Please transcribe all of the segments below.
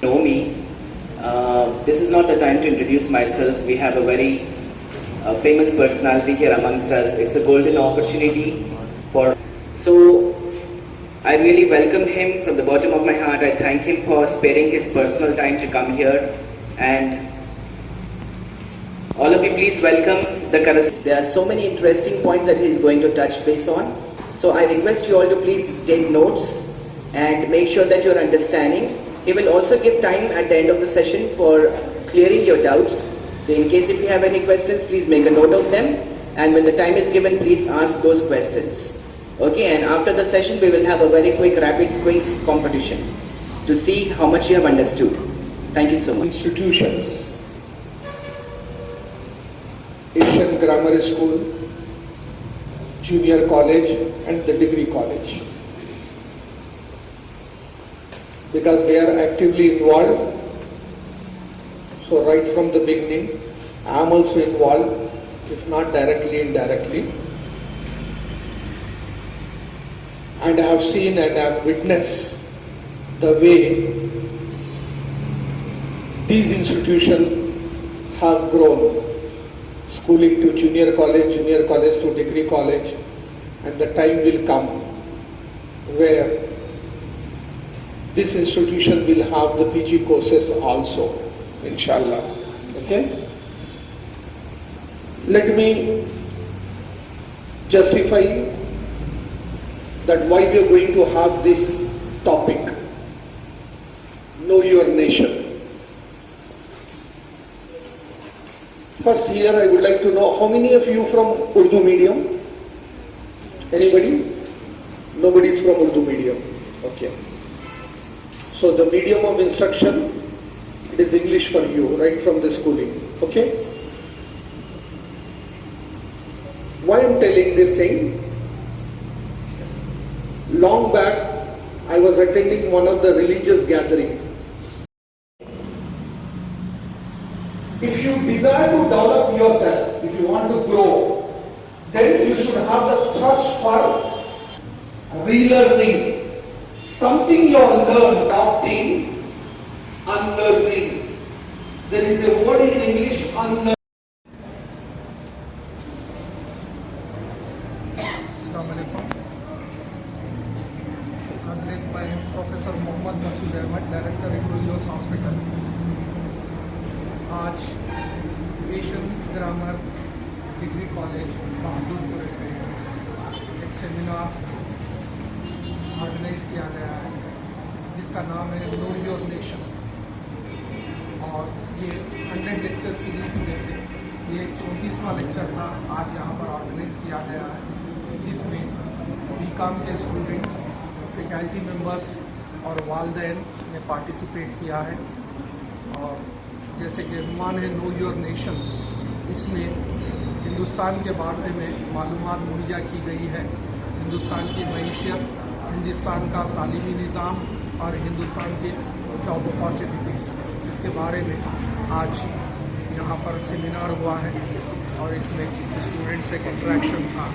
know me. This is not the time to introduce myself. We have a very famous personality here amongst us. It's a golden opportunity for. So I really welcome him from the bottom of my heart. I thank him for sparing his personal time to come here, and all of you please welcome the correspondent. There are so many interesting points that he is going to touch base on. So I request you all to please take notes and make sure that you're understanding. He will also give time at the end of the session for clearing your doubts. So in case if you have any questions, please make a note of them. And when the time is given, please ask those questions. Okay, and after the session, we will have a very quick rapid quiz competition to see how much you have understood. Thank you so much. Institutions. Asian Grammar School, Junior College and the Degree College. Because they are actively involved, so right from the beginning, I am also involved, if not directly, indirectly. And I have seen and I have witnessed the way these institutions have grown. Schooling to junior college to degree college, and the time will come where this institution will have the PG courses also, inshallah. Okay? Let me justify that why we are going to have this topic, Know Your Nation. First here I would like to know how many of you from Urdu medium? Anybody? Nobody is from Urdu medium. Okay. So the medium of instruction, it is English for you, right from the schooling. Okay? Why I am telling this thing? Long back, I was attending one of the religious gatherings. If you desire to develop yourself, if you want to grow, then you should have the thrust for relearning. Something you are learned, adopting, unlearning. There is a word in English, unlearning. By Professor Mohammad Masood Ahmed, Director Embryo Hospital. आज Asian grammar degree college Bahadurpur में एक seminar organise किया गया है जिसका नाम है know your nation, और ये 100 लेक्चर सीरीज़ में से ये 34वां लेक्चर था आज यहाँ पर ऑर्गेनाइज किया गया है, जिसमें बीकॉम के स्टूडेंट्स, फैकल्टी मेंबर्स और वालिदैन ने पार्टिसिपेट किया है। और जैसे कि मान है नो योर नेशन, इसमें हिंदुस्तान के बारे में मालूमात मुहैया की गई है, हिंदुस्तान की मईशत, हिंदुस्तान का तालीमी निज़ाम और हिंदुस्तान के जॉब अपॉर्चुनिटीज़, इसके बारे में आज यहाँ पर सेमिनार हुआ है और इसमें स्टूडेंट से एक इंटरेक्शन था।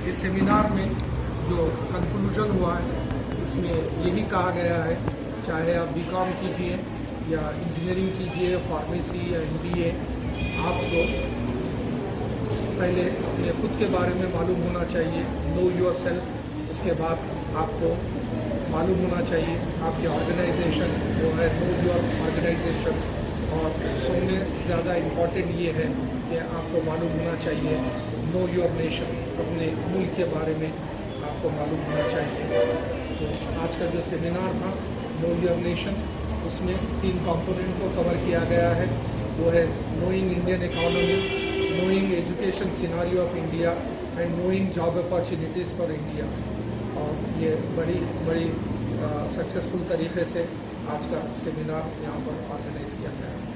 इस सेमिनार में जो कंक्लूजन हुआ है इसमें यही कहा गया है, चाहे आप बीकॉम कीजिए या इंजीनियरिंग कीजिए, फार्मेसी या MBA, आपको पहले अपने खुद के बारे में मालूम होना चाहिए, नो योर सेल्फ। उसके बाद आपको मालूम होना चाहिए आपकी ऑर्गेनाइजेशन जो है, नो योर ऑर्गेनाइजेशन। और सबसे ज़्यादा इम्पॉर्टेंट ये है कि आपको मालूम होना चाहिए नो योर नेशन, अपने मुल्क के बारे में आपको मालूम होना चाहिए। तो आज का जो सेमिनार था नो योर नेशन, उसमें 3 कंपोनेंट को कवर किया गया है। वो है knowing Indian economy, knowing education scenario of India and knowing job opportunities for India. और ये बड़ी सक्सेसफुल तरीके से आज का सेमिनार यहाँ पर ऑर्गेनाइज़ किया गया है।